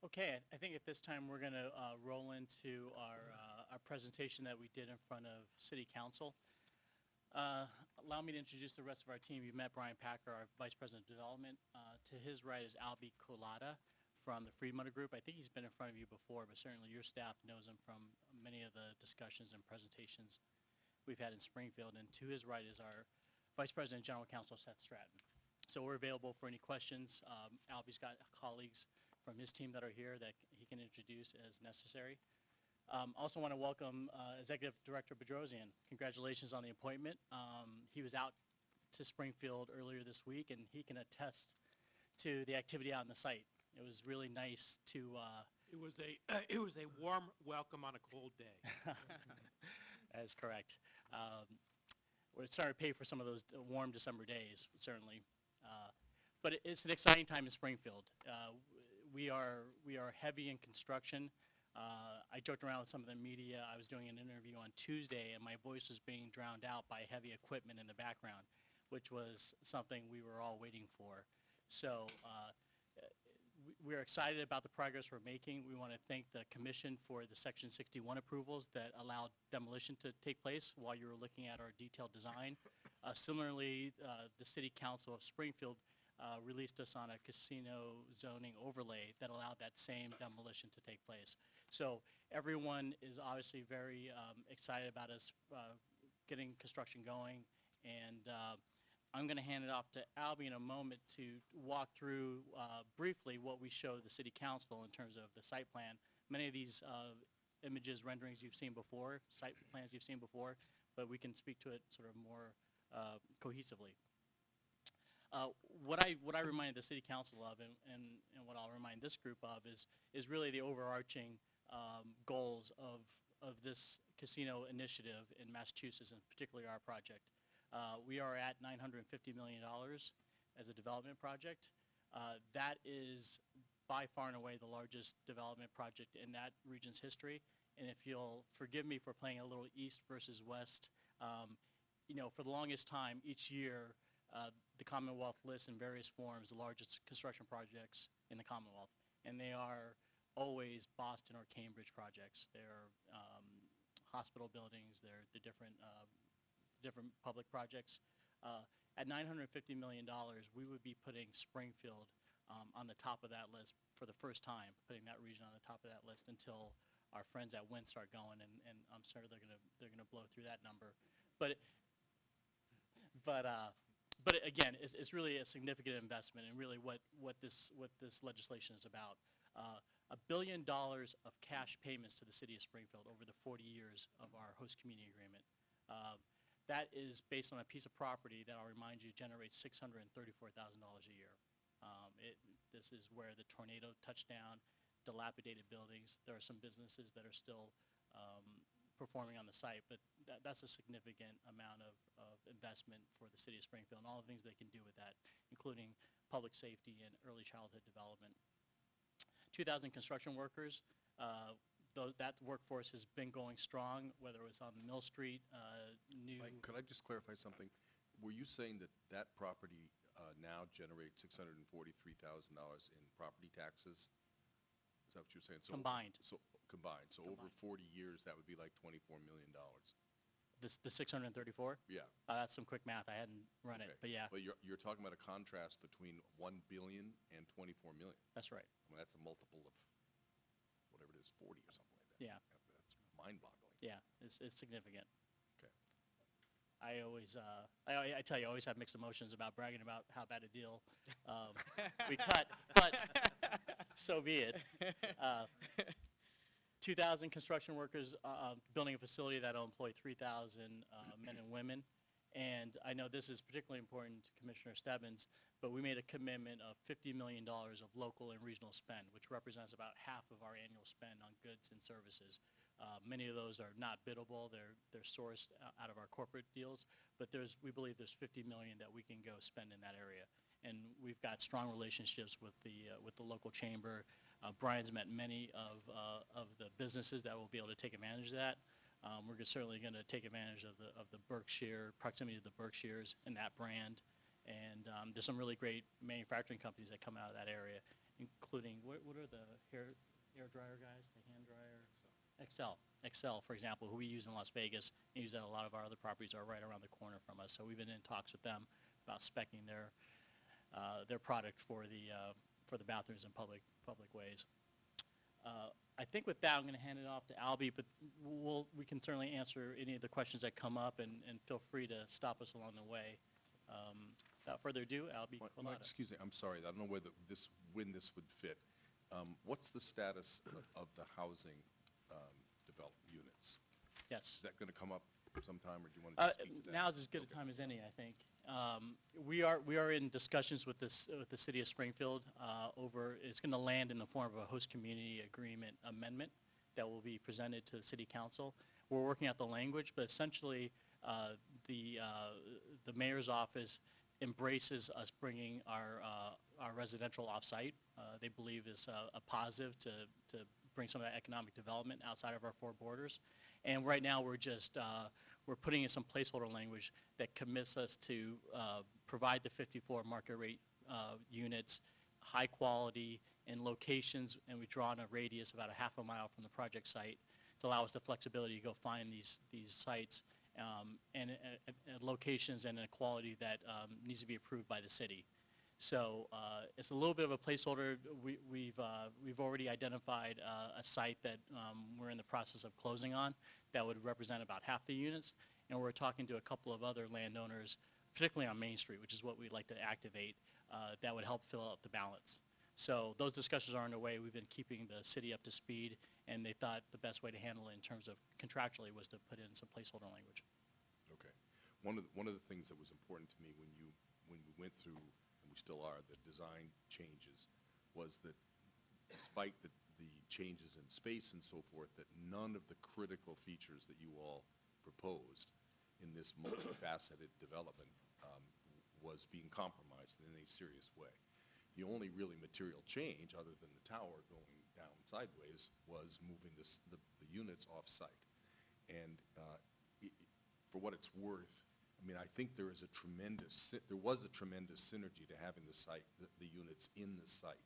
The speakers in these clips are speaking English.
Okay, I think at this time we're going to roll into our presentation that we did in front of City Council. Allow me to introduce the rest of our team. You've met Brian Packer, our Vice President of Development. To his right is Albie Colada from the Friedmutter Group. I think he's been in front of you before, but certainly your staff knows him from many of the discussions and presentations we've had in Springfield. And to his right is our Vice President and General Counsel, Seth Stratton. So we're available for any questions. Albie's got colleagues from his team that are here that he can introduce as necessary. Also want to welcome Executive Director Bedrosian. Congratulations on the appointment. He was out to Springfield earlier this week, and he can attest to the activity out on the site. It was really nice to... It was a warm welcome on a cold day. That is correct. We're starting to pay for some of those warm December days, certainly. But it's an exciting time in Springfield. We are heavy in construction. I joked around with some of the media. I was doing an interview on Tuesday, and my voice was being drowned out by heavy equipment in the background, which was something we were all waiting for. So we're excited about the progress we're making. We want to thank the Commission for the Section 61 approvals that allowed demolition to take place while you were looking at our detailed design. Similarly, the City Council of Springfield released us on a casino zoning overlay that allowed that same demolition to take place. So everyone is obviously very excited about us getting construction going, and I'm going to hand it off to Albie in a moment to walk through briefly what we show the City Council in terms of the site plan. Many of these images, renderings you've seen before, site plans you've seen before, but we can speak to it sort of more cohesively. What I reminded the City Council of, and what I'll remind this group of, is really the overarching goals of this casino initiative in Massachusetts, and particularly our project. We are at $950 million as a development project. That is by far and away the largest development project in that region's history. And if you'll forgive me for playing a little east versus west, you know, for the longest time, each year, the Commonwealth lists in various forms the largest construction projects in the Commonwealth. And they are always Boston or Cambridge projects. They're hospital buildings, they're the different public projects. At $950 million, we would be putting Springfield on the top of that list for the first time, putting that region on the top of that list until our friends at Wynn start going, and I'm sure they're gonna blow through that number. But again, it's really a significant investment, and really what this legislation is about. $1 billion of cash payments to the City of Springfield over the 40 years of our host community agreement. That is based on a piece of property that, I'll remind you, generates $634,000 a year. This is where the tornado touched down, dilapidated buildings. There are some businesses that are still performing on the site, but that's a significant amount of investment for the City of Springfield and all the things they can do with that, including public safety and early childhood development. 2,000 construction workers. That workforce has been going strong, whether it was on Mill Street, Mike, could I just clarify something? Were you saying that property now generates $643,000 in property taxes? Is that what you're saying? So combined. Combined. So over 40 years, that would be like $24 million. The 634? Yeah. That's some quick math. I hadn't run it, but yeah. But you're talking about a contrast between $1 billion and $24 million. That's right. I mean, that's a multiple of whatever it is, 40 or something like that. Yeah. That's mind-boggling. Yeah, it's significant. Okay. I always, I tell you, I always have mixed emotions about bragging about how bad a deal we cut, but so be it. 2,000 construction workers building a facility that will employ 3,000 men and women. And I know this is particularly important to Commissioner Stebbins, but we made a commitment of $50 million of local and regional spend, which represents about half of our annual spend on goods and services. Many of those are not biddable. They're sourced out of our corporate deals, but we believe there's $50 million that we can go spend in that area. And we've got strong relationships with the local chamber. Brian's met many of the businesses that will be able to take advantage of that. We're certainly going to take advantage of the Berkshire, proximity to the Berkshires and that brand. And there's some really great manufacturing companies that come out of that area. including, what are the hair dryer guys, the hand dryer? Excel, for example, who we use in Las Vegas, and use at a lot of our other properties are right around the corner from us. So we've been in talks with them about speccing their product for the bathrooms in public ways. I think with that, I'm going to hand it off to Albie, but we can certainly answer any of the questions that come up, and feel free to stop us along the way. Without further ado, Albie Collada. Excuse me, I'm sorry, I don't know when this would fit. What's the status of the housing development units? Yes. Is that going to come up sometime, or do you want to just speak to that? Now's as good a time as any, I think. We are in discussions with the city of Springfield over, it's going to land in the form of a host community agreement amendment that will be presented to the city council. We're working out the language, but essentially the mayor's office embraces us bringing our residential off-site. They believe it's a positive to bring some of that economic development outside of our four borders. And right now, we're putting in some placeholder language that commits us to provide the 54 market rate units, high quality, in locations, and we draw on a radius about a half a mile from the project site to allow us the flexibility to go find these sites and at locations and a quality that needs to be approved by the city. So it's a little bit of a placeholder. We've already identified a site that we're in the process of closing on that would represent about half the units, and we're talking to a couple of other landowners, particularly on Main Street, which is what we'd like to activate, that would help fill out the balance. So those discussions are underway. We've been keeping the city up to speed, and they thought the best way to handle it in terms of contractually was to put in some placeholder language. Okay. One of the things that was important to me when we went through, and we still are, the design changes, was that despite the changes in space and so forth, that none of the critical features that you all proposed in this multifaceted development was being compromised in any serious way. The only really material change, other than the tower going down sideways, was moving the units off-site. And for what it's worth, I mean, I think there was a tremendous synergy to having the units in the site.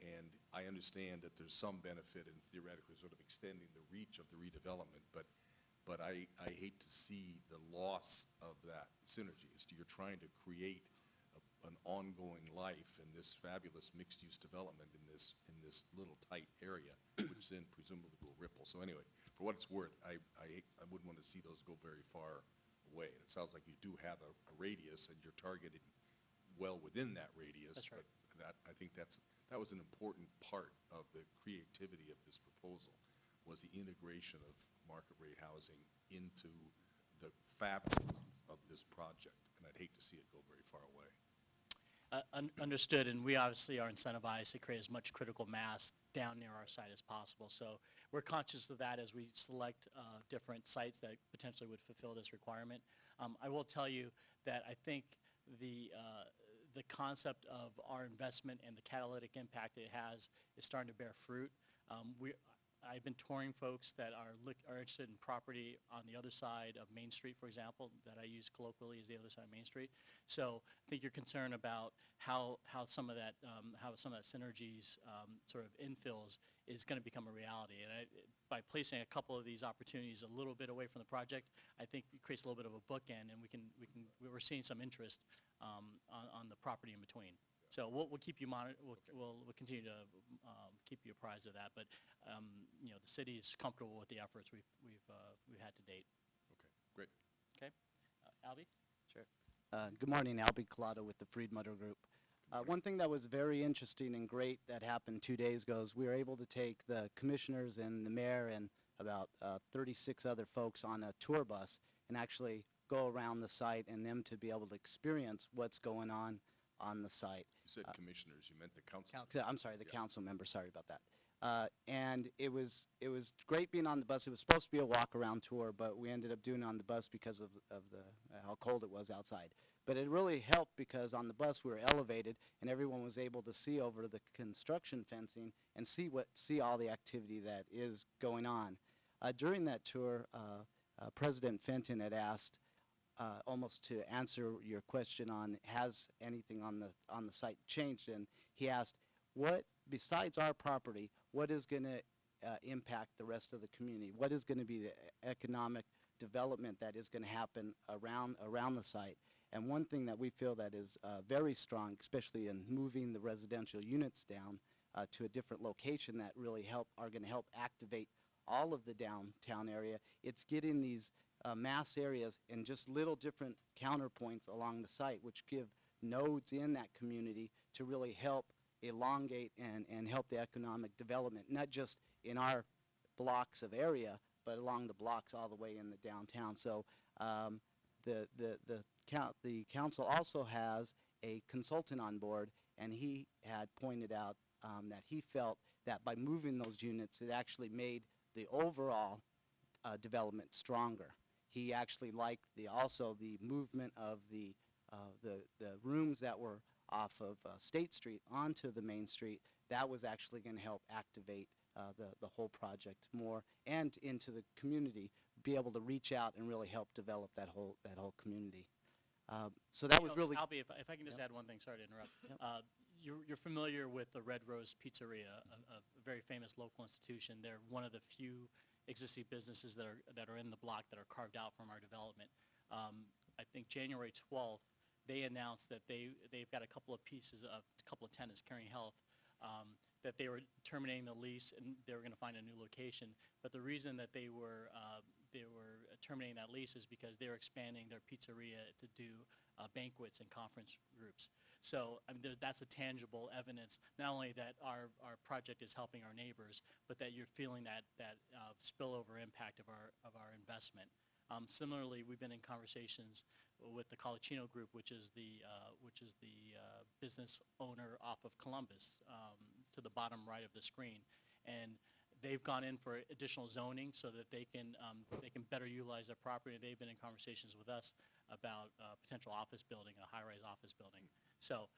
And I understand that there's some benefit in theoretically sort of extending the reach of the redevelopment, but I hate to see the loss of that synergy. You're trying to create an ongoing life in this fabulous mixed-use development in this little tight area, which then presumably will ripple. So anyway, for what it's worth, I wouldn't want to see those go very far away. And it sounds like you do have a radius, and you're targeted well within that radius. That's right. But I think that was an important part of the creativity of this proposal, was the integration of market rate housing into the fabric of this project. And I'd hate to see it go very far away. Understood, and we obviously are incentivized to create as much critical mass down near our site as possible. So we're conscious of that as we select different sites that potentially would fulfill this requirement. I will tell you that I think the concept of our investment and the catalytic impact it has is starting to bear fruit. I've been touring folks that are interested in property on the other side of Main Street, for example, that I use colloquially as the other side of Main Street. So I think you're concerned about how some of that synergies sort of infills is going to become a reality. And by placing a couple of these opportunities a little bit away from the project, I think it creates a little bit of a bookend, and we're seeing some interest on the property in between. So we'll keep you we'll continue to keep you apprised of that. But you know, the city is comfortable with the efforts we've had to date. Okay, great. Okay, Albie. Sure. Good morning, Albie Collada with the Friedmutter Group. One thing that was very interesting and great that happened 2 days ago is we were able to take the commissioners and the mayor and about 36 other folks on a tour bus and actually go around the site and them to be able to experience what's going on the site. You said commissioners, you meant the council. I'm sorry, the Yeah. council member, sorry about that. And it was great being on the bus. It was supposed to be a walk-around tour, but we ended up doing it on the bus because of how cold it was outside. But it really helped because on the bus we were elevated, and everyone was able to see over the construction fencing and see all the activity that is going on. During that tour, President Fenton had asked, almost to answer your question on has anything on the site changed, and he asked, what besides our property, what is going to impact the rest of the community? What is going to be the economic development that is going to happen around the site? And one thing that we feel that is very strong, especially in moving the residential units down to a different location that really are going to help activate all of the downtown area, it's getting these mass areas and just little different counterpoints along the site, which give nodes in that community to really help elongate and help the economic development, not just in our blocks of area, but along the blocks all the way in the downtown. So the council also has a consultant on board, and he had pointed out that he felt that by moving those units, it actually made the overall development stronger. He actually liked also the movement of the rooms that were off of State Street onto the main street. That was actually going to help activate the whole project more, and into the community, be able to reach out and really help develop that whole community. So that was really. Albie, if I can just add one thing, sorry to interrupt. Yep. You're familiar with the Red Rose Pizzeria, a very famous local institution. They're one of the few existing businesses that are in the block that are carved out from our development. I think January 12th, they announced that they've got a couple of tenants, Caring Health, that they were terminating the lease and they were going to find a new location. But the reason that they were terminating that lease is because they were expanding their pizzeria to do banquets and conference groups. So I mean, that's a tangible evidence, not only that our project is helping our neighbors, but that you're feeling that spillover impact of our investment. Similarly, we've been in conversations with the Colicino Group, which is the business owner off of Columbus, to the bottom right of the screen, and they've gone in for additional zoning so that they can better utilize their property. They've been in conversations with us about potential office building, a high-rise office building. So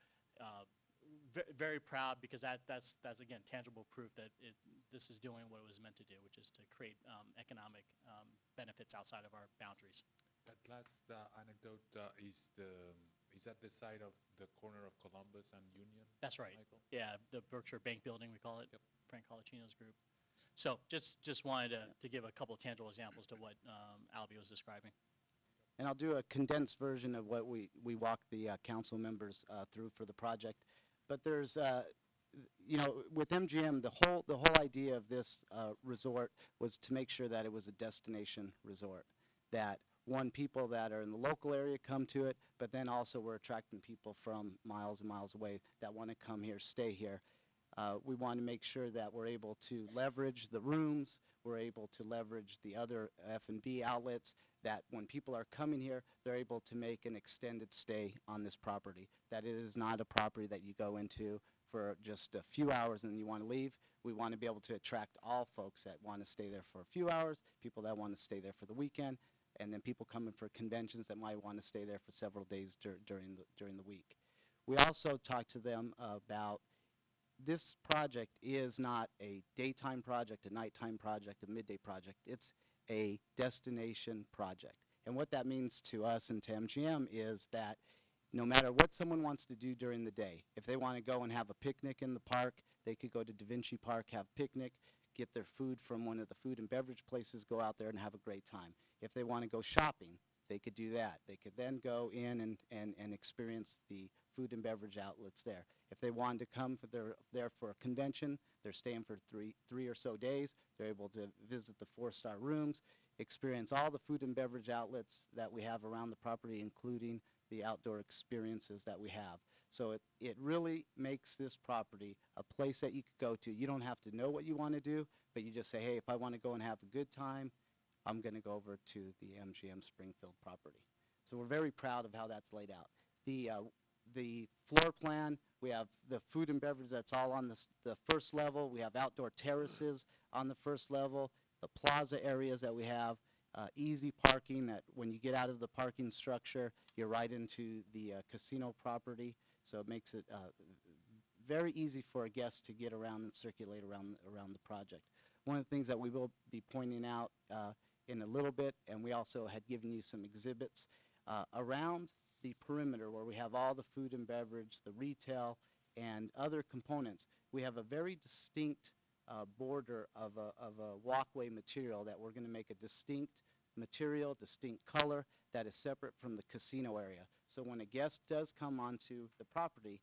very proud, because that's again tangible proof that this is doing what it was meant to do, which is to create economic benefits outside of our boundaries. That last anecdote is at the site of the corner of Columbus and Union? That's right. Michael? Yeah, the Berkshire Bank Building, we call it. Yep. Frank Colicino's group. So just wanted to give a couple of tangible examples to what Albie was describing. And I'll do a condensed version of what we walked the council members through for the project. But there's, with MGM, the whole idea of this resort was to make sure that it was a destination resort. That people that are in the local area come to it, but then also we're attracting people from miles and miles away that want to come here, stay here. We want to make sure that we're able to leverage the rooms, we're able to leverage the other F&B outlets, that when people are coming here, they're able to make an extended stay on this property, that it is not a property that you go into for just a few hours and you want to leave. We want to be able to attract all folks that want to stay there for a few hours, people that want to stay there for the weekend, and then people coming for conventions that might want to stay there for several days during the week. We also talked to them about this project is not a daytime project, a nighttime project, a midday project. It's a destination project. And what that means to us and to MGM is that no matter what someone wants to do during the day, if they want to go and have a picnic in the park, they could go to Da Vinci Park, have a picnic, get their food from one of the food and beverage places, go out there and have a great time. If they want to go shopping, they could do that. They could then go in and experience the food and beverage outlets there. If they wanted to come, they're there for a convention, they're staying for three or so days, they're able to visit the 4-star rooms, experience all the food and beverage outlets that we have around the property, including the outdoor experiences that we have. So it really makes this property a place that you could go to. You don't have to know what you want to do, but you just say, hey, if I want to go and have a good time, I'm going to go over to the MGM Springfield property. So we're very proud of how that's laid out. The floor plan, we have the food and beverage that's all on the first level. We have outdoor terraces on the first level, the plaza areas that we have, easy parking that when you get out of the parking structure, you're right into the casino property. So it makes it very easy for a guest to get around and circulate around the project. One of the things that we will be pointing out in a little bit, and we also had given you some exhibits around the perimeter where we have all the food and beverage, the retail, and other components, we have a very distinct border of a walkway material that we're going to make a distinct material, distinct color that is separate from the casino area. So when a guest does come onto the property,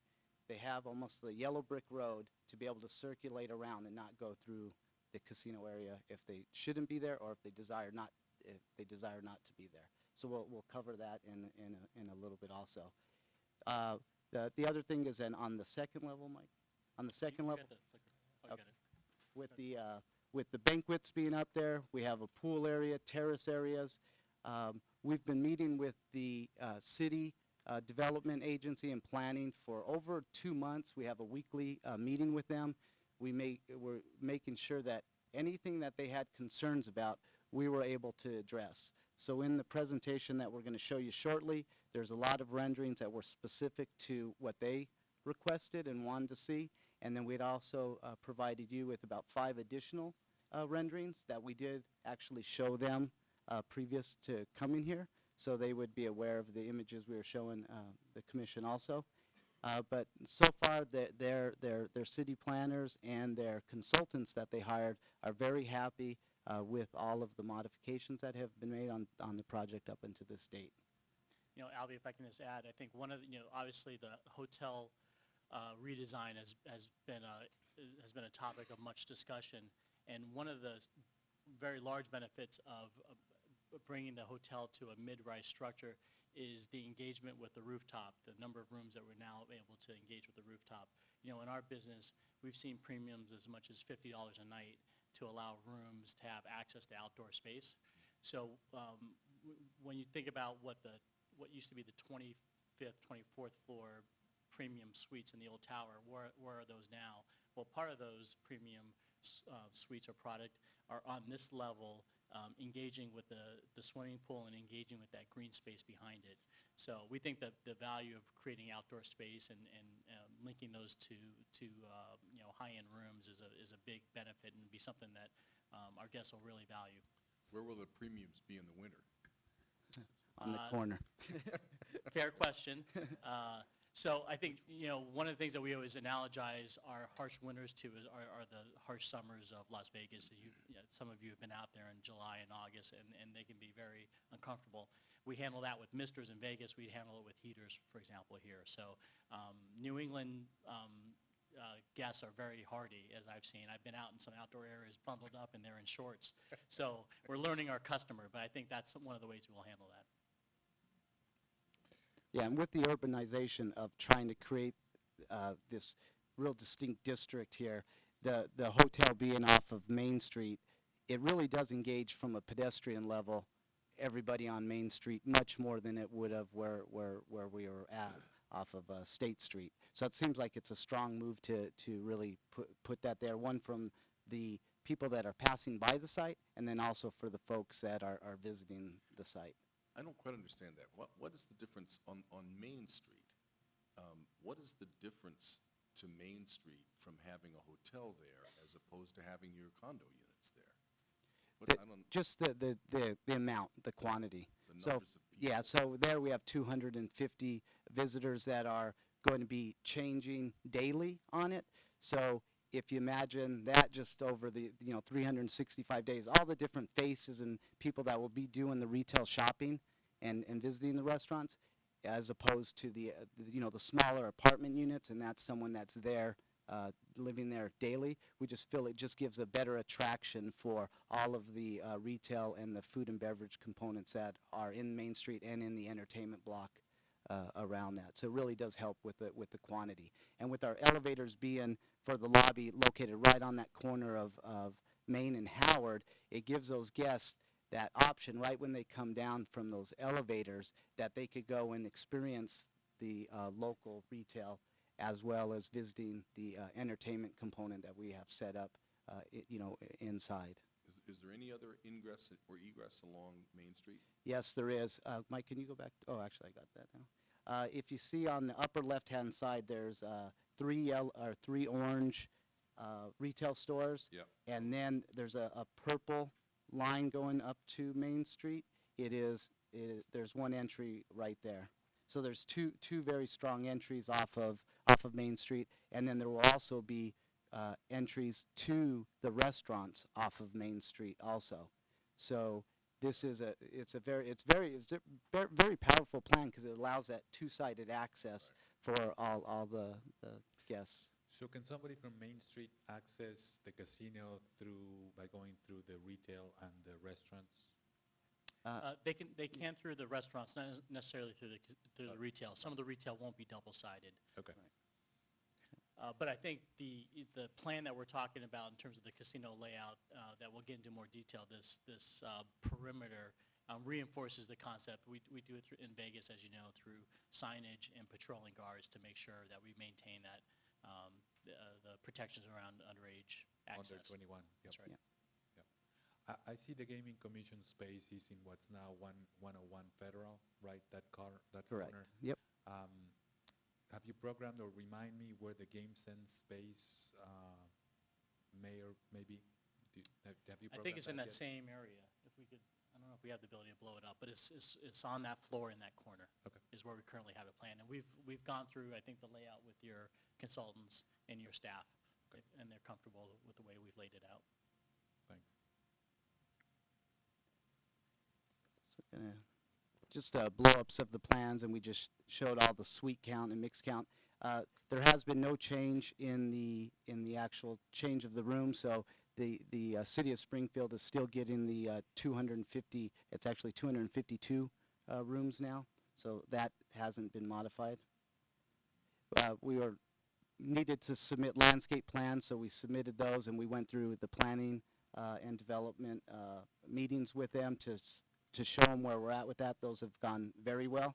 they have almost the yellow brick road to be able to circulate around and not go through the casino area if they shouldn't be there or if they desire not to be there. So we'll cover that in a little bit also. The other thing is then on the second level, Mike, on the second level, with the banquets being up there, we have a pool area, terrace areas. We've been meeting with the city development agency and planning for over 2 months. We have a weekly meeting with them. We're making sure that anything that they had concerns about, we were able to address. So in the presentation that we're going to show you shortly, there's a lot of renderings that were specific to what they requested and wanted to see. And then we'd also provided you with about 5 additional renderings that we did actually show them previous to coming here, so they would be aware of the images we were showing the commission also. But so far, their city planners and their consultants that they hired are very happy with all of the modifications that have been made on the project up into this date. You know, Albie, if I can just add, I think one of the, obviously the hotel redesign has been a topic of much discussion, and one of the very large benefits of bringing the hotel to a mid-rise structure is the engagement with the rooftop, the number of rooms that we're now able to engage with the rooftop. You know, in our business, we've seen premiums as much as $50 a night to allow rooms to have access to outdoor space. So when you think about what used to be the 25th, 24th floor premium suites in the old tower, where are those now? Well, part of those premium suites or product are on this level, engaging with the swimming pool and engaging with that green space behind it. So we think that the value of creating outdoor space and linking those to high-end rooms is a big benefit and be something that our guests will really value. Where will the premiums be in the winter? On the corner. Fair question. So I think, one of the things that we always analogize our harsh winters to are the harsh summers of Las Vegas. Some of you have been out there in July and August, and they can be very uncomfortable. We handle that with misters in Vegas. We handle it with heaters, for example, here. So New England guests are very hardy, as I've seen. I've been out in some outdoor areas bundled up, and they're in shorts. So we're learning our customer, but I think that's one of the ways we'll handle that. Yeah, and with the urbanization of trying to create this real distinct district here, the hotel being off of Main Street, it really does engage from a pedestrian level everybody on Main Street much more than it would have where we were at off of State Street. So it seems like it's a strong move to really put that there, one from the people that are passing by the site, and then also for the folks that are visiting the site. I don't quite understand that. What is the difference on Main Street? What is the difference to Main Street from having a hotel there as opposed to having your condo units there? Just the amount, the quantity. The numbers of people. Yeah, so there we have 250 visitors that are going to be changing daily on it. So if you imagine that just over the 365 days, all the different faces and people that will be doing the retail shopping and visiting the restaurants, as opposed to the smaller apartment units, and that's someone that's there living there daily. We just feel it just gives a better attraction for all of the retail and the food and beverage components that are in Main Street and in the entertainment block around that. So it really does help with the quantity. And with our elevators being for the lobby located right on that corner of Main and Howard, it gives those guests that option right when they come down from those elevators that they could go and experience the local retail as well as visiting the entertainment component that we have set up inside. Is there any other ingress or egress along Main Street? Yes, there is. Mike, can you go back? Oh, actually, I got that now. If you see on the upper left-hand side, there's three orange retail stores. Yep. And then there's a purple line going up to Main Street. There's one entry right there. So there's two very strong entries off of off of Main Street, and then there will also be entries to the restaurants off of Main Street also. So this is it's a very very powerful plan because it allows that two-sided access for all the guests. So can somebody from Main Street access the casino by going through the retail and the restaurants? They can through the restaurants, not necessarily through the retail. Some of the retail won't be double-sided. Okay. But I think the plan that we're talking about in terms of the casino layout, that we'll get into more detail, this perimeter reinforces the concept. We do it in Vegas, as you know, through signage and patrolling guards to make sure that we maintain that, the protections around underage access. Under 21. Yep. That's right. Yeah. Yep. I see the gaming commission space is in what's now 101 Federal, right? That Correct. corner. Yep. Have you programmed or remind me where the game sense space may or maybe? Have you I think it's in that yet? same area. If we could, I don't know if we have the ability to blow it up, but it's on that floor in that corner. Okay. Is where we currently have it planned, and we've gone through, I think, the layout with your consultants and your staff, Okay. and they're comfortable with the way we've laid it out. Thanks. So, just blow-ups of the plans, and we just showed all the suite count and mix count. There has been no change in the actual change of the room, so the city of Springfield is still getting the 250. It's actually 252 rooms now, so that hasn't been modified. We needed to submit landscape plans, so we submitted those, and we went through the planning and development meetings with them to show them where we're at with that. Those have gone very well.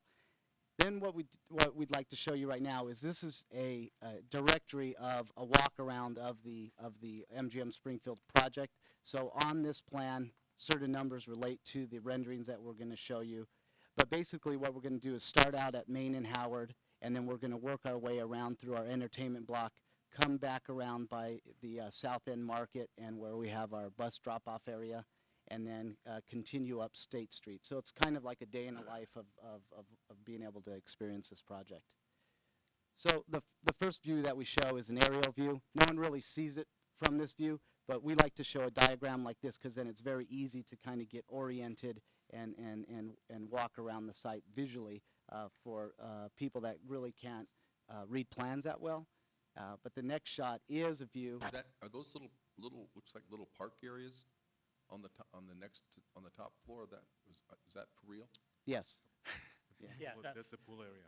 Then what we'd like to show you right now is this is a directory of a walk around of the MGM Springfield project. So on this plan, certain numbers relate to the renderings that we're going to show you. But basically what we're going to do is start out at Main and Howard, and then we're going to work our way around through our entertainment block, come back around by the South End Market and where we have our bus drop-off area, and then continue up State Street. So it's kind of like a day in the life of being able to experience this project. So the first view that we show is an aerial view. No one really sees it from this view, but we like to show a diagram like this because then it's very easy to kind of get oriented and walk around the site visually for people that really can't read plans that well. But the next shot is a view. Are those little looks like little park areas on the top floor? Is that for real? Yes. Yeah, That's the pool area.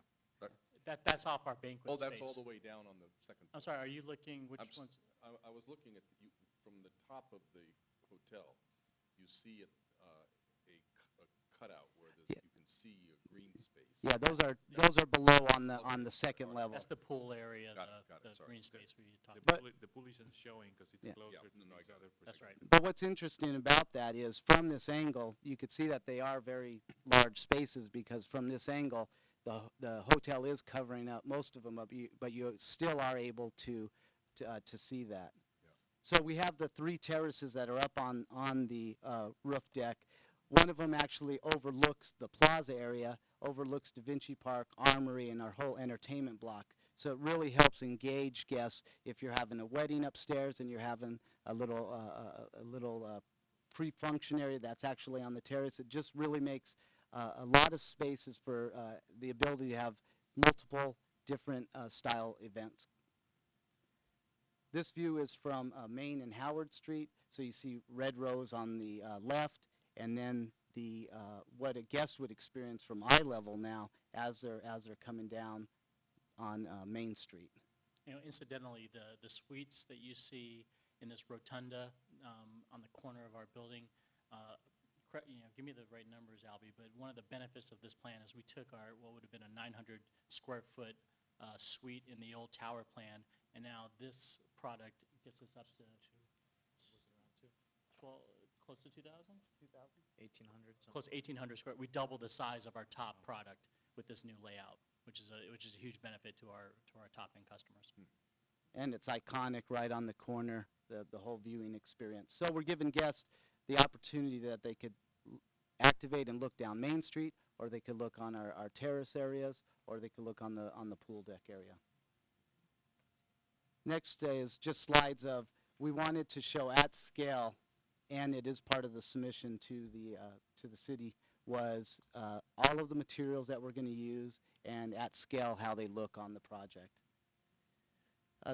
that's off our banquet Oh, space. that's all the way down on the second floor. I'm sorry, are you looking, which ones? I was looking at from the top of the hotel. You see a cutout where Yeah. you can see a green space. Yeah, those are below on the second level. That's the pool area, Got it, the sorry. green space we talked The about. pool, the pool isn't showing because it's Yeah. closer Yeah, to no, I these got other. it. That's right. But what's interesting about that is from this angle, you could see that they are very large spaces because from this angle, the hotel is covering up most of them, but you still are able to see that. Yeah. So we have the three terraces that are up on the roof deck. One of them actually overlooks the plaza area, overlooks Da Vinci Park, Armory, and our whole entertainment block. So it really helps engage guests if you're having a wedding upstairs and you're having a little pre-function area that's actually on the terrace. It just really makes a lot of spaces for the ability to have multiple different style events. This view is from Main and Howard Street. So you see Red Rose on the left, and then the what a guest would experience from eye level now as they're coming down on Main Street. You know, incidentally, the suites that you see in this rotunda on the corner of our building, give me the right numbers, Albie, but one of the benefits of this plan is we took what would have been a 900 square foot suite in the old tower plan, and now this product gets us up to, close to 2,000? 1,800. Close to 1,800 square. We doubled the size of our top product with this new layout, which is a huge benefit to our top-end customers. And it's iconic right on the corner, the whole viewing experience. So we're giving guests the opportunity that they could activate and look down Main Street, or they could look on our terrace areas, or they could look on the pool deck area. Next is just slides of, we wanted to show at scale, and it is part of the submission to the city, was all of the materials that we're going to use and at scale how they look on the project.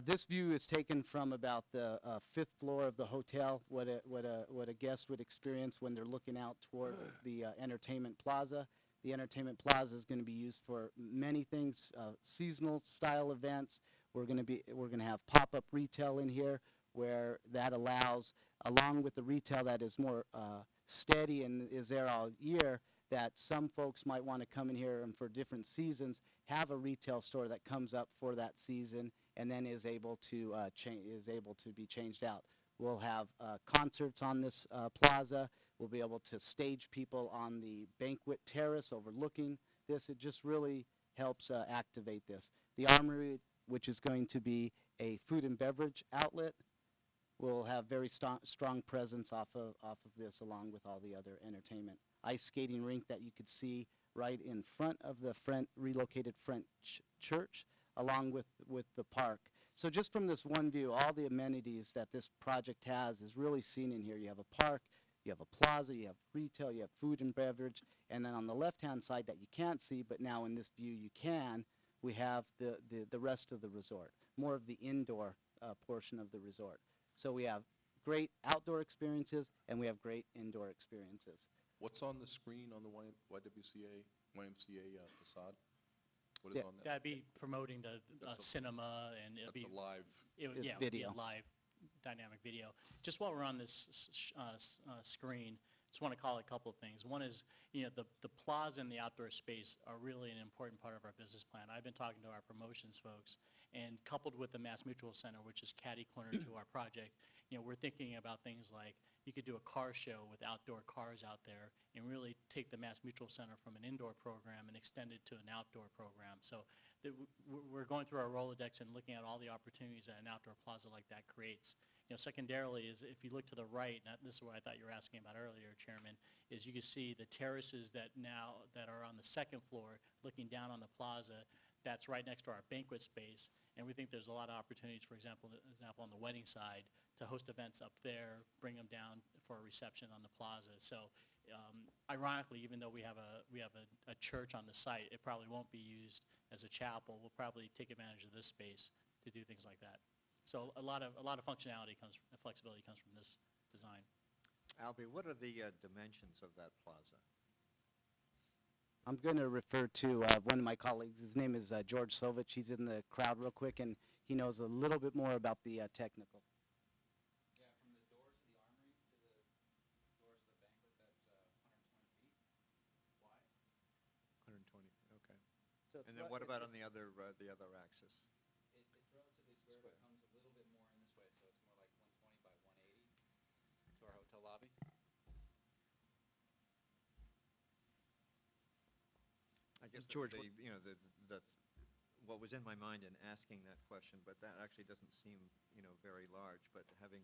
This view is taken from about the fifth floor of the hotel, what a guest would experience when they're looking out toward the entertainment plaza. The entertainment plaza is going to be used for many things, seasonal style events. We're going to have pop-up retail in here, where that allows, along with the retail that is more steady and is there all year, that some folks might want to come in here and for different seasons have a retail store that comes up for that season and then is able to be changed out. We'll have concerts on this plaza. We'll be able to stage people on the banquet terrace overlooking this. It just really helps activate this. The Armory, which is going to be a food and beverage outlet, will have very strong presence off of this, along with all the other entertainment. Ice skating rink that you could see right in front of the relocated front church, along with the park. So just from this one view, all the amenities that this project has is really seen in here. You have a park, you have a plaza, you have retail, you have food and beverage, and then on the left-hand side that you can't see, but now in this view you can, we have the rest of the resort, more of the indoor portion of the resort. So we have great outdoor experiences and we have great indoor experiences. What's on the screen on the YMCA facade? What is Yeah. on that? That'd be promoting the That's a- cinema, and it'll That's be a live, it would, It's yeah, it would be a video. live dynamic video. Just while we're on this screen, just want to call it a couple of things. One is, the plaza and the outdoor space are really an important part of our business plan. I've been talking to our promotions folks, and coupled with the Mass Mutual Center, which is catty corner to our project, we're thinking about things like you could do a car show with outdoor cars out there and really take the Mass Mutual Center from an indoor program and extend it to an outdoor program. So we're going through our Rolodex and looking at all the opportunities that an outdoor plaza like that creates. Secondarily is if you look to the right, and this is what I thought you were asking about earlier, Chairman, is you can see the terraces that are on the second floor looking down on the plaza. That's right next to our banquet space, and we think there's a lot of opportunities, for example, on the wedding side, to host events up there, bring them down for a reception on the plaza. So, ironically, even though we have a church on the site, it probably won't be used as a chapel. We'll probably take advantage of this space to do things like that. So a lot of functionality flexibility comes from this design. Albie, what are the dimensions of that plaza? I'm going to refer to one of my colleagues. His name is George Sovich. He's in the crowd real quick, and he knows a little bit more about the technical. Yeah, from the doors of the Armory to the doors of the banquet, that's 120 feet wide. 120, okay. So And then what about on the other axis? It's relatively square, but comes a little bit more in this way, so it's more like 120 by 180 to our hotel lobby. I guess George, what was in my mind in asking that question, but that actually doesn't seem, very large, but having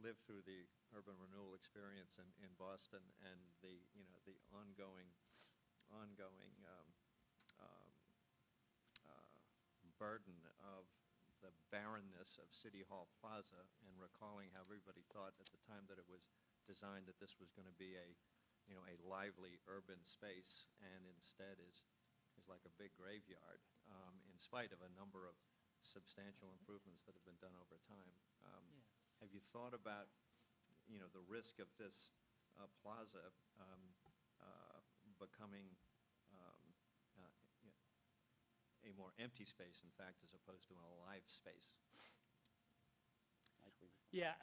lived through the urban renewal experience in Boston and the ongoing burden of the barrenness of City Hall Plaza, and recalling how everybody thought at the time that it was designed that this was going to be a lively urban space, and instead is like a big graveyard, in spite of a number of substantial improvements that have been done over time. Have you thought about, the risk of this plaza becoming a more empty space, in fact, as opposed to a live space? Yeah,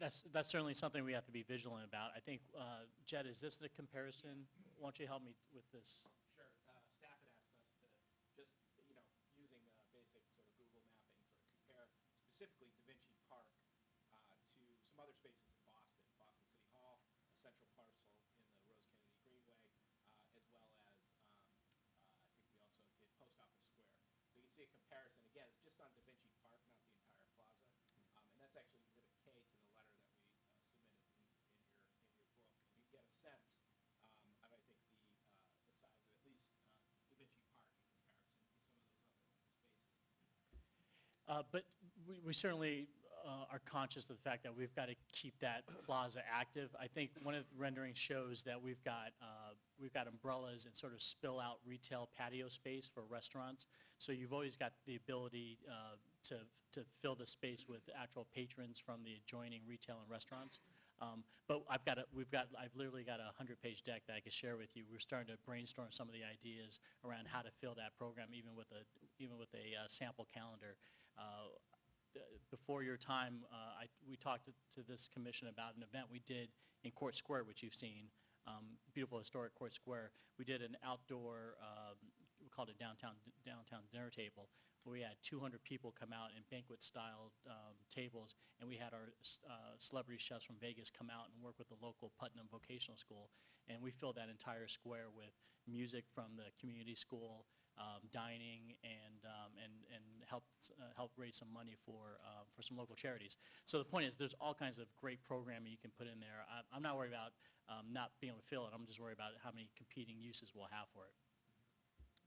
that's certainly something we have to be vigilant about. I think, Jed, is this the comparison? Why don't you help me with this? Sure. Staff had asked us to just, using basic sort of Google mapping, sort of compare specifically Da Vinci Park to some other spaces in Boston, Boston City Hall, a central parcel in the Rose Kennedy Greenway, as well as, I think we also did Post Office Square. So you can see a comparison. Again, it's just on Da Vinci Park, not the entire plaza. And that's actually Exhibit K to the letter that we submitted in your book. And you get a sense of, I think, the size of at least Da Vinci Park in comparison to some of those other open spaces. But We certainly are conscious of the fact that we've got to keep that plaza active. I think one of the renderings shows that we've got umbrellas and sort of spill out retail patio space for restaurants. So you've always got the ability to fill the space with actual patrons from the adjoining retail and restaurants. But I've literally got a 100-page deck that I could share with you. We're starting to brainstorm some of the ideas around how to fill that program, even with a sample calendar. Before your time, we talked to this commission about an event we did in Court Square, which you've seen, beautiful historic Court Square. We did an outdoor, we called it downtown dinner table, where we had 200 people come out in banquet-style tables, and we had our celebrity chefs from Vegas come out and work with the local Putnam Vocational School, and we filled that entire square with music from the community school, dining, and help raise some money for some local charities. So the point is, there's all kinds of great programming you can put in there. I'm not worried about not being able to fill it. I'm just worried about how many competing uses we'll have for it.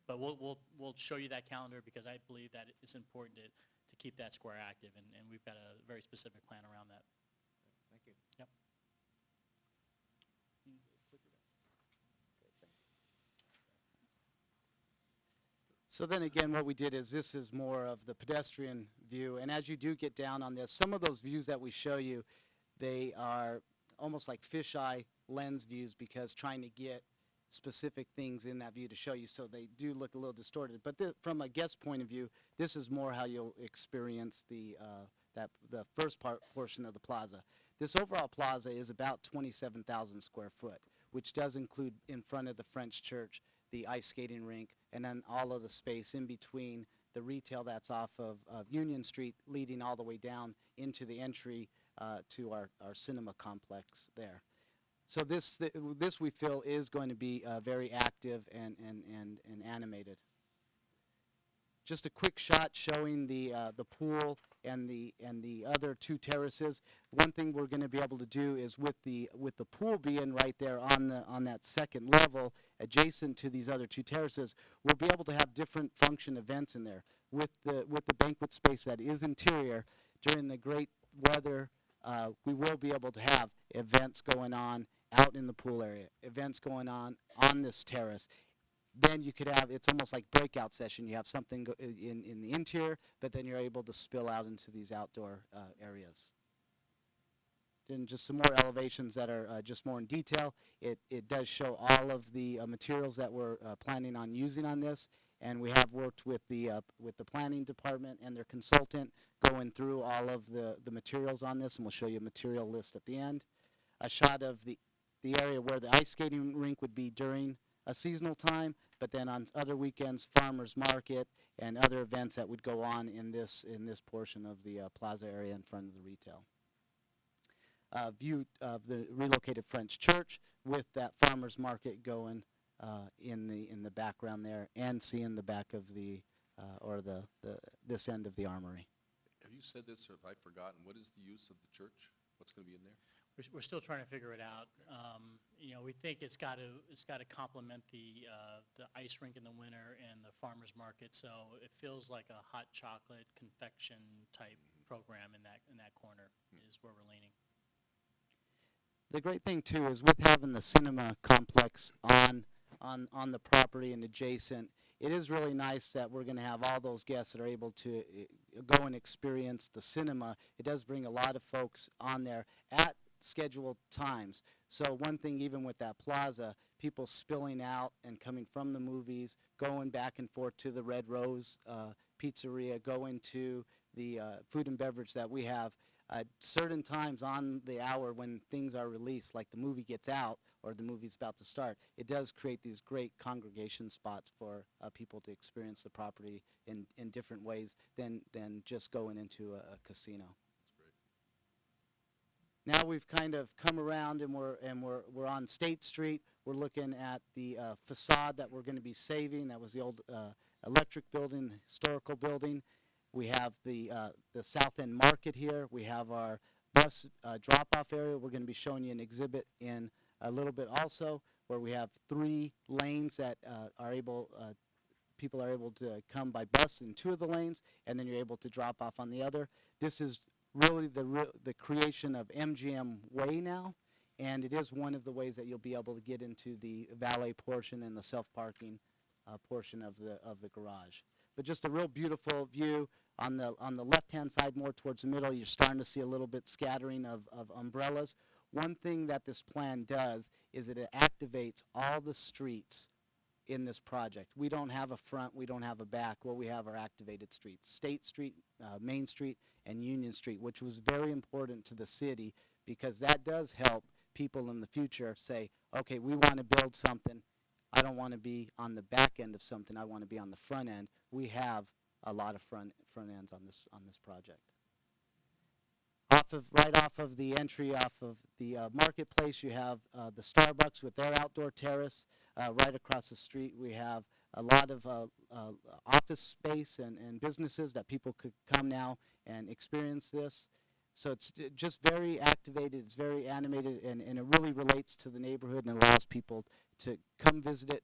But we'll show you that calendar because I believe that it's important to keep that square active, and we've got a very specific plan around that. Thank you. Yep. So then again, what we did is this is more of the pedestrian view, and as you do get down on this, some of those views that we show you, they are almost like fisheye lens views because trying to get specific things in that view to show you, so they do look a little distorted. But from a guest point of view, this is more how you'll experience the first portion of the plaza. This overall plaza is about 27,000 square foot, which does include in front of the French church, the ice skating rink, and then all of the space in between the retail that's off of Union Street leading all the way down into the entry to our cinema complex there. So this we feel is going to be very active and animated. Just a quick shot showing the pool and the other two terraces. One thing we're going to be able to do is with the pool being right there on that second level, adjacent to these other two terraces, we'll be able to have different function events in there. With the banquet space that is interior, during the great weather, we will be able to have events going on out in the pool area, events going on this terrace. Then you could have, it's almost like breakout session. You have something in the interior, but then you're able to spill out into these outdoor areas. Then just some more elevations that are just more in detail. It does show all of the materials that we're planning on using on this, and we have worked with the planning department and their consultant going through all of the materials on this, and we'll show you a material list at the end. A shot of the area where the ice skating rink would be during a seasonal time, but then on other weekends, farmers market and other events that would go on in this portion of the plaza area in front of the retail. View of the relocated French church with that farmers market going in the background there, and seeing the back of this end of the armory. Have you said this, or have I forgotten? What is the use of the church? What's going to be in there? We're still trying to figure it out. We think it's got to complement the ice rink in the winter and the farmers market. So it feels like a hot chocolate confection type program in that corner is where we're leaning. The great thing too is with having the cinema complex on the property and adjacent, it is really nice that we're going to have all those guests that are able to go and experience the cinema. It does bring a lot of folks on there at scheduled times. So one thing, even with that plaza, people spilling out and coming from the movies, going back and forth to the Red Rose Pizzeria, going to the food and beverage that we have, certain times on the hour when things are released, like the movie gets out or the movie's about to start, it does create these great congregation spots for people to experience the property in different ways than just going into a casino. Now we've kind of come around and we're on State Street. We're looking at the facade that we're going to be saving. That was the old electric building, historical building. We have the South End Market here. We have our bus drop-off area. We're going to be showing you an exhibit in a little bit also, where we have 3 lanes that are able people are able to come by bus in 2 of the lanes, and then you're able to drop off on the other. This is really the creation of MGM Way now, and it is one of the ways that you'll be able to get into the valet portion and the self-parking portion of the garage. But just a real beautiful view. On the left-hand side, more towards the middle, you're starting to see a little bit scattering of umbrellas. One thing that this plan does is that it activates all the streets in this project. We don't have a front, we don't have a back. What we have are activated streets. State Street, Main Street, and Union Street, which was very important to the city because that does help people in the future say, okay, we want to build something. I don't want to be on the back end of something. I want to be on the front end. We have a lot of front ends on this project. Right off of the entry off of the marketplace, you have the Starbucks with their outdoor terrace. Right across the street, we have a lot of office space and businesses that people could come now and experience this. So it's just very activated, it's very animated, and it really relates to the neighborhood and allows people to come visit it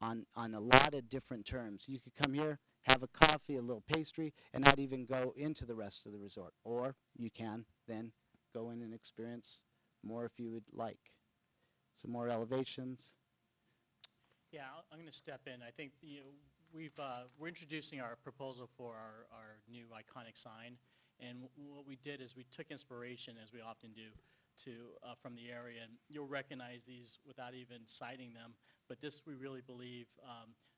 on a lot of different terms. You could come here, have a coffee, a little pastry, and not even go into the rest of the resort. Or you can then go in and experience more if you would like. Some more elevations. Yeah, I'm going to step in. I think we're introducing our proposal for our new iconic sign, and what we did is we took inspiration, as we often do, from the area, and you'll recognize these without even citing them. But this, we really believe,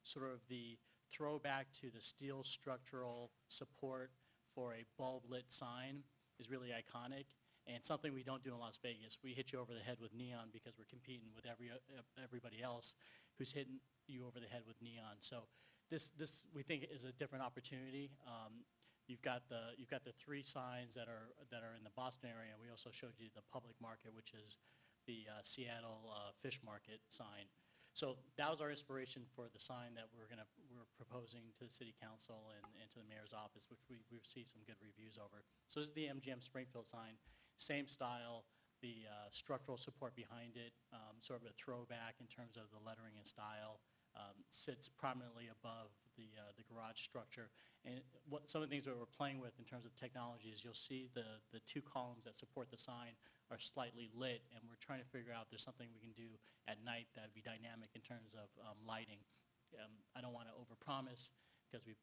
sort of the throwback to the steel structural support for a bulb-lit sign is really iconic, and something we don't do in Las Vegas. We hit you over the head with neon because we're competing with everybody else who's hitting you over the head with neon. So this we think is a different opportunity. You've got the 3 signs that are in the Boston area. We also showed you the public market, which is the Seattle Fish Market sign. So that was our inspiration for the sign that we're proposing to the city council and to the mayor's office, which we received some good reviews over. So this is the MGM Springfield sign, same style, the structural support behind it, sort of a throwback in terms of the lettering and style, sits prominently above the garage structure. And some of the things that we're playing with in terms of technology is you'll see the 2 columns that support the sign are slightly lit, and we're trying to figure out if there's something we can do at night that would be dynamic in terms of lighting. I don't want to overpromise because we've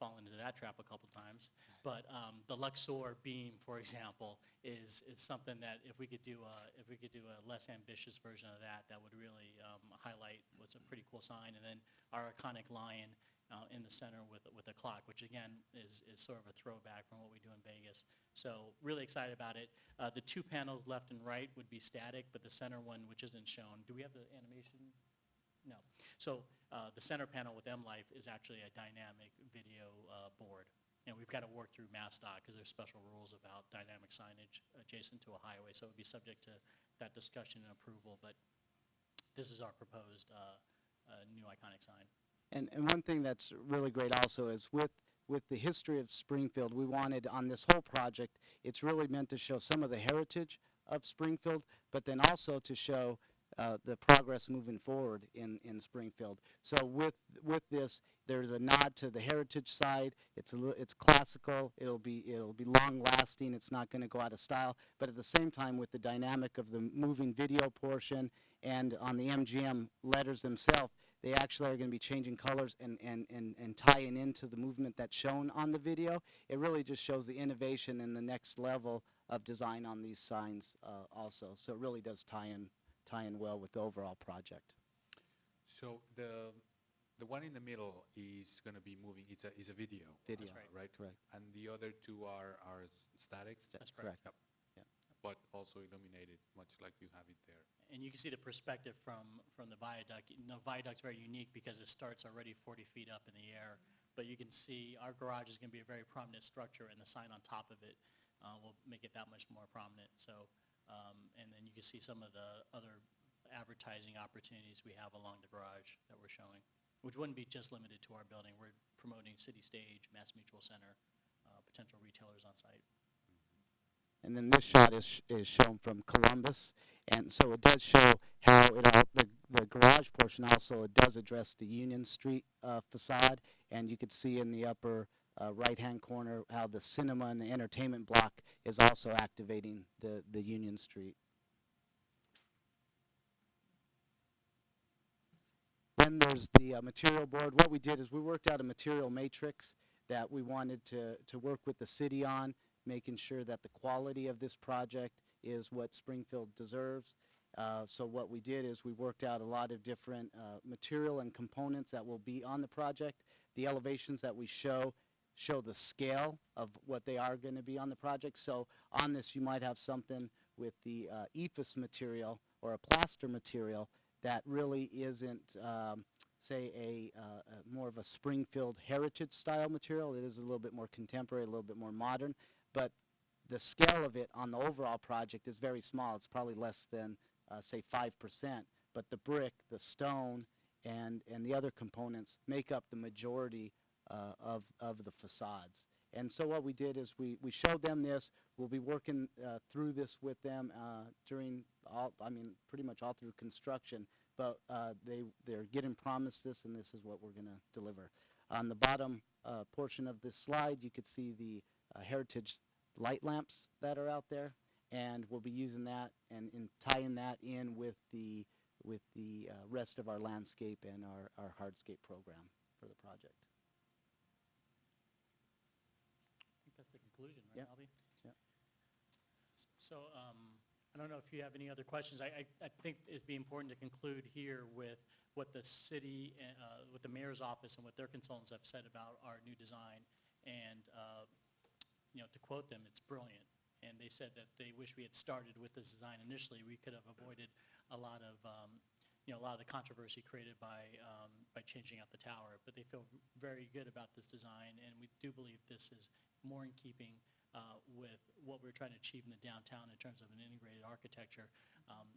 fallen into that trap a couple times, but the Luxor beam, for example, is something that if we could do a less ambitious version of that would really highlight what's a pretty cool sign. And then our iconic lion in the center with a clock, which again is sort of a throwback from what we do in Vegas. So really excited about it. The 2 panels left and right would be static, but the center one, which isn't shown, do we have the animation? No. So the center panel with M-Life is actually a dynamic video board. And we've got to work through MassDOT because there's special rules about dynamic signage adjacent to a highway. So it would be subject to that discussion and approval. But this is our proposed new iconic sign. And one thing that's really great also is with the history of Springfield, we wanted on this whole project, it's really meant to show some of the heritage of Springfield, but then also to show the progress moving forward in Springfield. So with this, there's a nod to the heritage side. It's classical. It'll be long lasting. It's not going to go out of style. But at the same time, with the dynamic of the moving video portion and on the MGM letters themselves, they actually are going to be changing colors and tying into the movement that's shown on the video. It really just shows the innovation and the next level of design on these signs also. So it really does tie in well with the overall project. So the one in the middle is going to be moving. It's a video. Video, right? Correct. And the other 2 are statics. That's correct. Yep. Yeah. But also illuminated, much like you have it there. And you can see the perspective from the viaduct. The viaduct's very unique because it starts already 40 feet up in the air. But you can see our garage is going to be a very prominent structure, and the sign on top of it will make it that much more prominent. So, and then you can see some of the other advertising opportunities we have along the garage that we're showing, which wouldn't be just limited to our building. We're promoting City Stage, Mass Mutual Center, potential retailers on site. And then this shot is shown from Columbus. And so it does show how the garage portion also, it does address the Union Street facade. And you could see in the upper right-hand corner how the cinema and the entertainment block is also activating the Union Street. Then there's the material board. What we did is we worked out a material matrix that we wanted to work with the city on, making sure that the quality of this project is what Springfield deserves. So what we did is we worked out a lot of different material and components that will be on the project. The elevations that we show the scale of what they are going to be on the project. So on this you might have something with the EFS material or a plaster material that really isn't, say, a more of a Springfield heritage style material. It is a little bit more contemporary, a little bit more modern, but the scale of it on the overall project is very small. It's probably less than, say, 5%, but the brick, the stone, and the other components make up the majority of the facades. And so what we did is we showed them this. We'll be working through this with them during pretty much all through construction, but they're getting promised this, and this is what we're gonna deliver. On the bottom portion of this slide, you could see the heritage light lamps that are out there, and we'll be using that and tying that in with the rest of our landscape and our hardscape program for the project. I think that's the conclusion, right, Yep. Albie? Yep. So, I don't know if you have any other questions. I think it'd be important to conclude here with what the city, with the mayor's office and what their consultants have said about our new design. And, to quote them, it's brilliant. And they said that they wish we had started with this design initially. We could have avoided a lot of, a lot of the controversy created by changing out the tower. But they feel very good about this design, and we do believe this is more in keeping with what we're trying to achieve in the downtown in terms of an integrated architecture.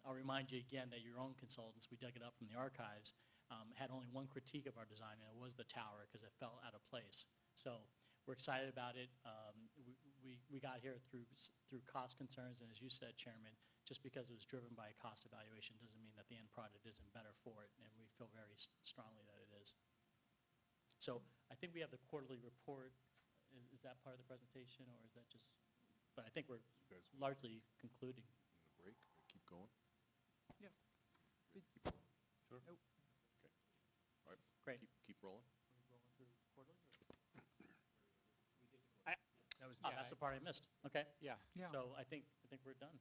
I'll remind you again that your own consultants, we dug it up from the archives, had only one critique of our design, and it was the tower because it fell out of place. So we're excited about it. We got here through cost concerns, and as you said, Chairman, just because it was driven by a cost evaluation doesn't mean that the end product isn't better for it, and we feel very strongly that it is. So I think we have the quarterly report. Is that part of the presentation, or is that just, but I think we're You guys largely concluding. want a break or keep going? Sure. Okay. All right. Great. Keep rolling. That's the part I missed. Okay. Yeah. So I think we're done.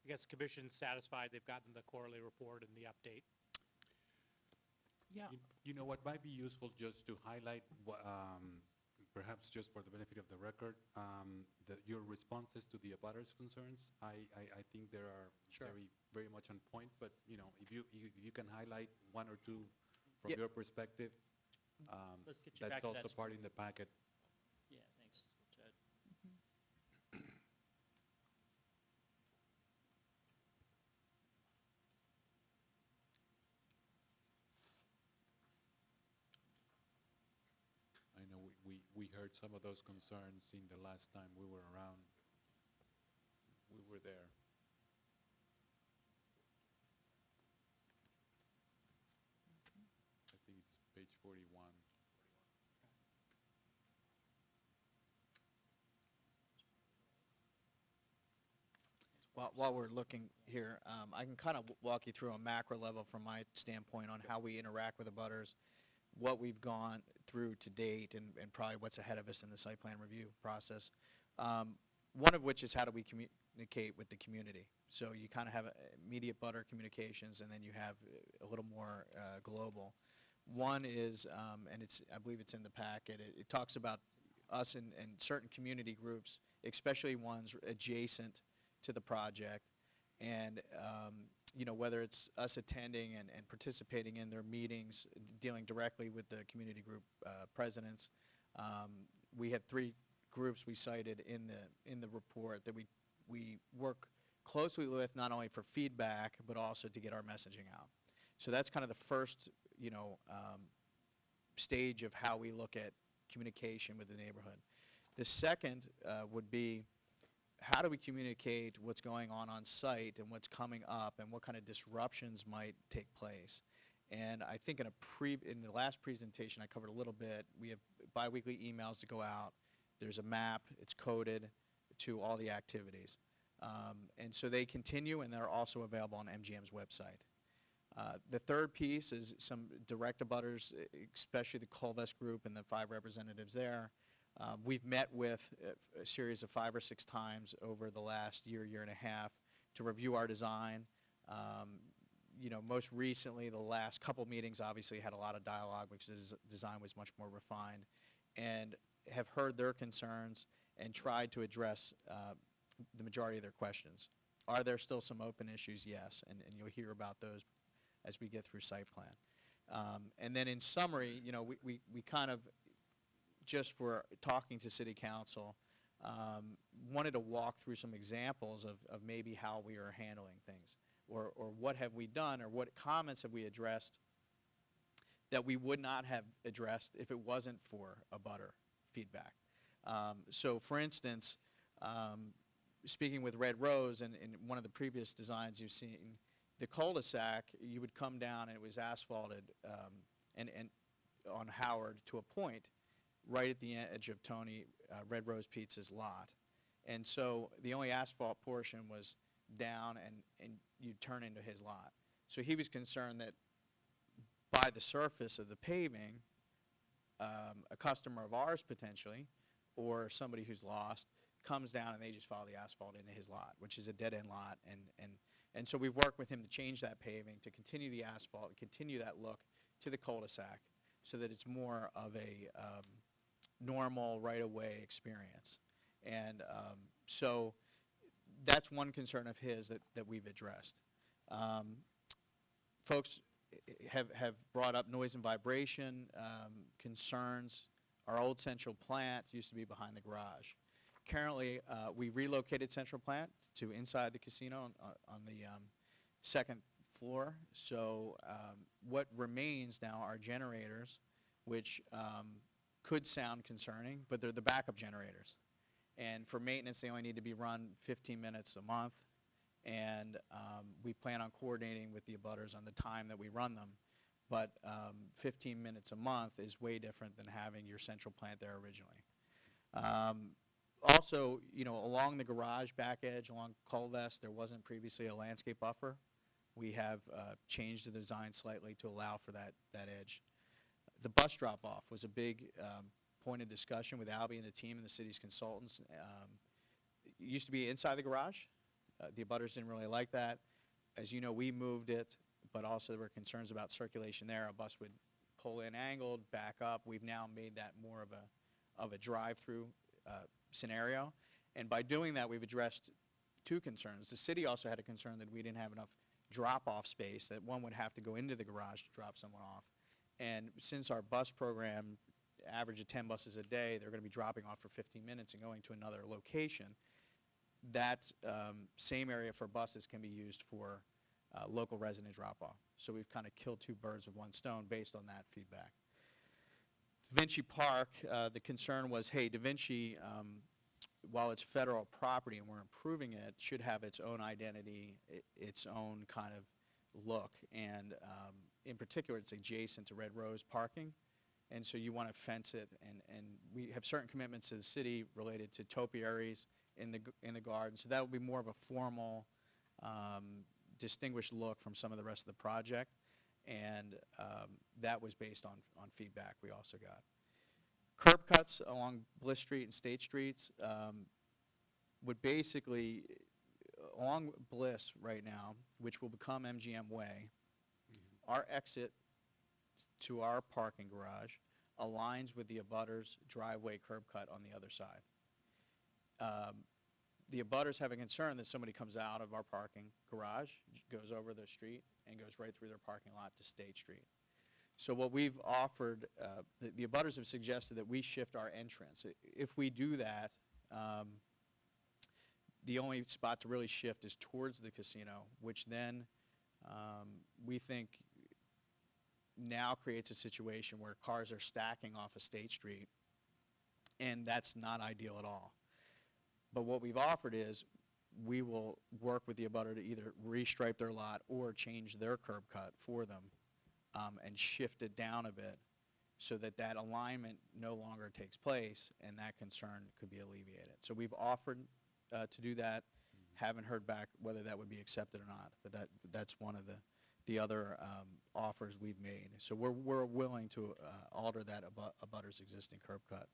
I guess the commission's satisfied they've gotten the quarterly report and the update. Yeah. You know what might be useful just to highlight, perhaps just for the benefit of the record, your responses to the abutters concerns. I think there are Sure. very much on point, but if you can highlight one or two from Yeah. your perspective, Let's get you back that's to that. also part in the packet. Yeah, thanks, Chad. I know we heard some of those concerns in the last time we were around. We were there. I think it's page 41. While we're looking here, I can kind of walk you through a macro level from my standpoint on how we interact with abutters, what we've gone through to date, and probably what's ahead of us in the site plan review process. One of which is how do we communicate with the community. So you kind of have immediate butter communications, and then you have a little more global. One is, and I believe it's in the packet, it talks about us and certain community groups, especially ones adjacent to the project, and whether it's us attending and participating in their meetings, dealing directly with the community group presidents. We had 3 groups we cited in the report that we work closely with, not only for feedback but also to get our messaging out. So that's kind of the first stage of how we look at communication with the neighborhood. The second would be how do we communicate what's going on site and what's coming up and what kind of disruptions might take place? And I think in the last presentation I covered a little bit. We have biweekly emails that go out. There's a map. It's coded to all the activities. And so they continue, and they're also available on MGM's website. The third piece is some direct abutters, especially the Colvest Group and the 5 representatives there. We've met with a series of 5 or 6 times over the last year and a half to review our design. You know, most recently, the last couple meetings obviously had a lot of dialogue because the design was much more refined, and have heard their concerns and tried to address the majority of their questions. Are there still some open issues? Yes, and you'll hear about those as we get through site plan. And then in summary, you know, we kind of, just for talking to City Council, wanted to walk through some examples of maybe how we are handling things, or what have we done, or what comments have we addressed that we would not have addressed if it wasn't for abutter feedback. So for instance, speaking with Red Rose, and in one of the previous designs you've seen, the cul-de-sac, you would come down and it was asphalted and on Howard to a point right at the edge of Tony Red Rose Pizza's lot. And so the only asphalt portion was down, and you'd turn into his lot. So he was concerned that by the surface of the paving, a customer of ours potentially, or somebody who's lost, comes down and they just follow the asphalt into his lot, which is a dead-end lot. And so we worked with him to change that paving, to continue the asphalt, and continue that look to the cul-de-sac so that it's more of a normal right-of-way experience. And so that's one concern of his that we've addressed. Folks have brought up noise and vibration concerns. Our old central plant used to be behind the garage. Currently, we relocated central plant to inside the casino on the second floor. So what remains now are generators, which could sound concerning, but they're the backup generators. And for maintenance, they only need to be run 15 minutes a month. And we plan on coordinating with the abutters on the time that we run them. But 15 minutes a month is way different than having your central plant there originally. Also, you know, along the garage back edge, along Colvest, there wasn't previously a landscape buffer. We have changed the design slightly to allow for that edge. The bus drop-off was a big point of discussion with Albie and the team and the city's consultants. It used to be inside the garage. The abutters didn't really like that. As you know, we moved it, but also there were concerns about circulation there. A bus would pull in angled, back up. We've now made that more of a drive-through scenario. And by doing that, we've addressed 2 concerns. The city also had a concern that we didn't have enough drop-off space, that one would have to go into the garage to drop someone off. And since our bus program average of 10 buses a day, they're going to be dropping off for 15 minutes and going to another location. That same area for buses can be used for local resident drop-off. So we've kind of killed 2 birds with 1 stone based on that feedback. Da Vinci Park, the concern was, hey, Da Vinci, while it's federal property and we're improving it, should have its own identity, its own kind of look. And in particular, it's adjacent to Red Rose parking. And so you want to fence it, and we have certain commitments to the city related to topiaries in the garden. So that will be more of a formal, distinguished look from some of the rest of the project. And that was based on feedback we also got. Curb cuts along Bliss Street and State Streets would basically, along Bliss right now, which will become MGM Way, our exit to our parking garage aligns with the abutters driveway curb cut on the other side. The abutters have a concern that somebody comes out of our parking garage, goes over the street, and goes right through their parking lot to State Street. So what we've offered, the abutters have suggested that we shift our entrance. If we do that, the only spot to really shift is towards the casino, which then we think now creates a situation where cars are stacking off of State Street, and that's not ideal at all. But what we've offered is, we will work with the abutter to either restripe their lot or change their curb cut for them, and shift it down a bit so that that alignment no longer takes place and that concern could be alleviated. So we've offered to do that, haven't heard back whether that would be accepted or not, but that's one of the other offers we've made. So we're willing to alter that abutter's existing curb cut.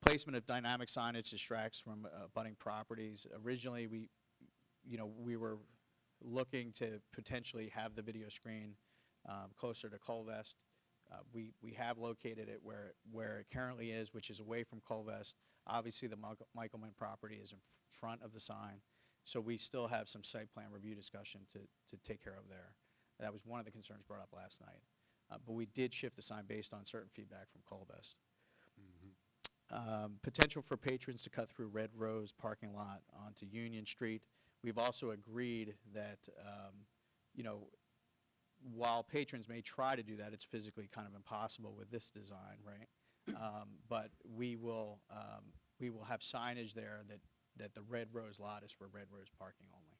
Placement of dynamic signage distracts from abutting properties. Originally, we were looking to potentially have the video screen closer to Colvest. We have located it where it currently is, which is away from Colvest. Obviously, the Michaelman property is in front of the sign, so we still have some site plan review discussion to take care of there. That was one of the concerns brought up last night. But we did shift the sign based on certain feedback from Colvest. Potential for patrons to cut through Red Rose parking lot onto Union Street. We've also agreed that, while patrons may try to do that, it's physically kind of impossible with this design, right? But we will have signage there that the Red Rose lot is for Red Rose parking only.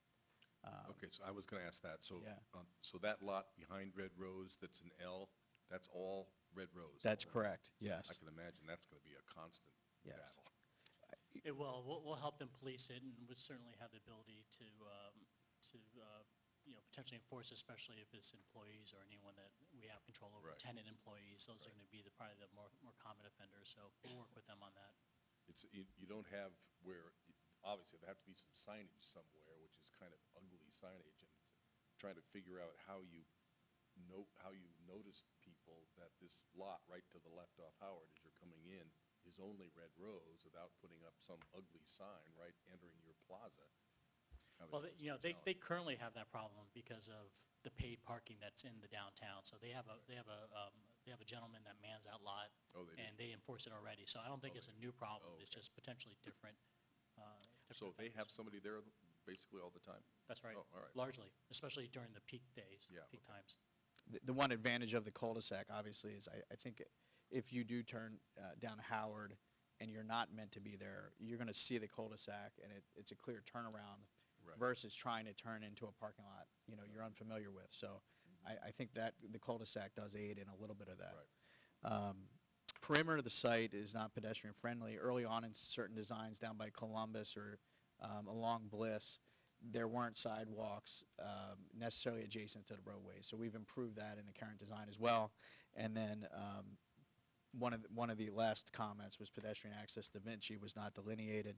Okay, so I was gonna ask that, so, Yeah. So that lot behind Red Rose, that's an L, that's all Red Rose? That's correct, yes. I can imagine that's gonna be a constant Yes. battle. It will. We'll help them police it, and we'll certainly have the ability to potentially enforce, especially if it's employees or anyone that we have control over. Right. Tenant employees, those are going to be probably the more common offenders, so we'll work with them on that. You don't have where, obviously, there have to be some signage somewhere, which is kind of ugly signage, and trying to figure out how you notice people that this lot right to the left off Howard as you're coming in is only Red Rose without putting up some ugly sign right entering your plaza. Well, they currently have that problem because of the paid parking that's in the downtown. So they have a gentleman that mans that lot, Oh, they do? and they enforce it already. So I don't think it's a new problem. Oh, It's okay. just potentially different. So they have somebody there basically all the time? That's right. Oh, all right. Largely, especially during the peak days, Yeah, peak okay. times. The one advantage of the cul-de-sac, obviously, is I think if you do turn down Howard and you're not meant to be there, you're going to see the cul-de-sac, and it's a clear turnaround Right. versus trying to turn into a parking lot, you're unfamiliar with. So I think that the cul-de-sac does aid in a little bit of that. Right. Perimeter of the site is not pedestrian friendly. Early on in certain designs down by Columbus or along Bliss, there weren't sidewalks necessarily adjacent to the roadway. So we've improved that in the current design as well. And then one of the last comments was pedestrian access to Vinci was not delineated.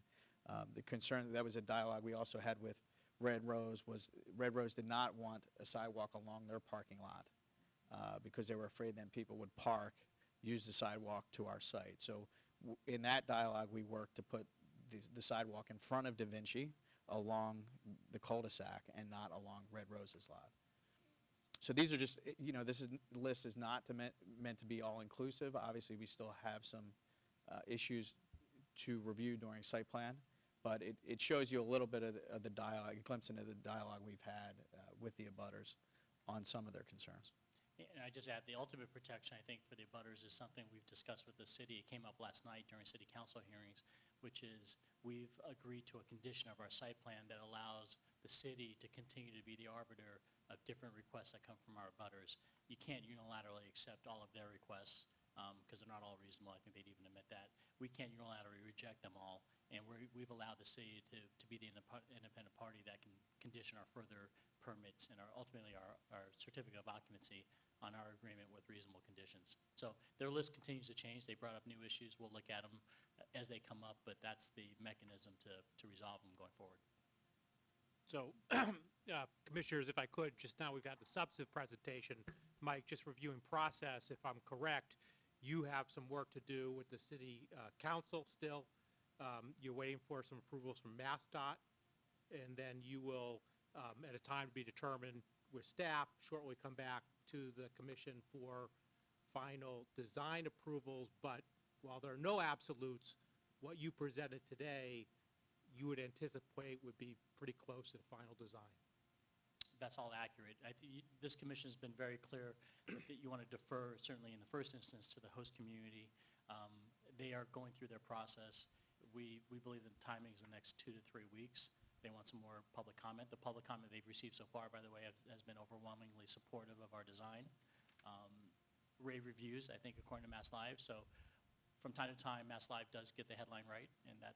The concern, that was a dialogue we also had with Red Rose, was Red Rose did not want a sidewalk along their parking lot because they were afraid then people would park, use the sidewalk to our site. So in that dialogue, we worked to put the sidewalk in front of Da Vinci along the cul-de-sac and not along Red Rose's lot. So these are just, this list is not meant to be all-inclusive. Obviously, we still have some issues to review during site plan, but it shows you a little bit of the dialogue, a glimpse into the dialogue we've had with the abutters on some of their concerns. And I just add, the ultimate protection, I think, for the abutters is something we've discussed with the city. It came up last night during city council hearings, which is we've agreed to a condition of our site plan that allows the city to continue to be the arbiter of different requests that come from our abutters. You can't unilaterally accept all of their requests because they're not all reasonable. I think they'd even admit that. We can't unilaterally reject them all, and we've allowed the city to be the independent party that can condition our further permits and ultimately our certificate of occupancy on our agreement with reasonable conditions. So their list continues to change. They brought up new issues. We'll look at them as they come up, but that's the mechanism to resolve them going forward. So, Commissioners, if I could, just now we've had the substantive presentation. Mike, just reviewing process, if I'm correct, you have some work to do with the city council still. You're waiting for some approvals from MassDOT, and then you will, at a time to be determined with staff, shortly come back to the commission for final design approvals. But while there are no absolutes, what you presented today, you would anticipate would be pretty close to the final design. That's all accurate. This commission has been very clear that you want to defer, certainly in the first instance, to the host community. They are going through their process. we believe the timing is the next 2 to 3 weeks. They want some more public comment. The public comment they've received so far, by the way, has been overwhelmingly supportive of our design. Rave reviews, I think, according to Mass Live. So from time to time, Mass Live does get the headline right, and that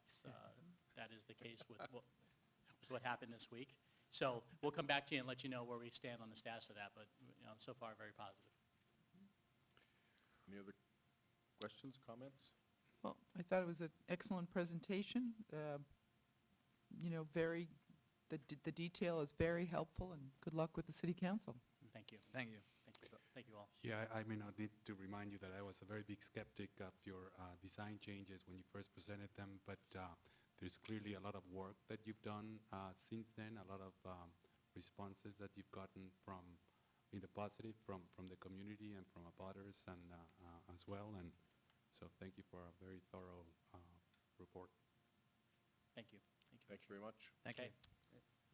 is the case with what happened this week. So we'll come back to you and let you know where we stand on the status of that, but so far, very positive. Any other questions, comments? Well, I thought it was an excellent presentation. The detail is very helpful, and good luck with the city council. Thank you. Thank you. Thank you all. Yeah, I mean, I need to remind you that I was a very big skeptic of your design changes when you first presented them, but there's clearly a lot of work that you've done since then, a lot of responses that you've gotten in the positive from the community and from abutters and as well, and so thank you for a very thorough report. Thank you. Thank you very much. Thank Okay. you.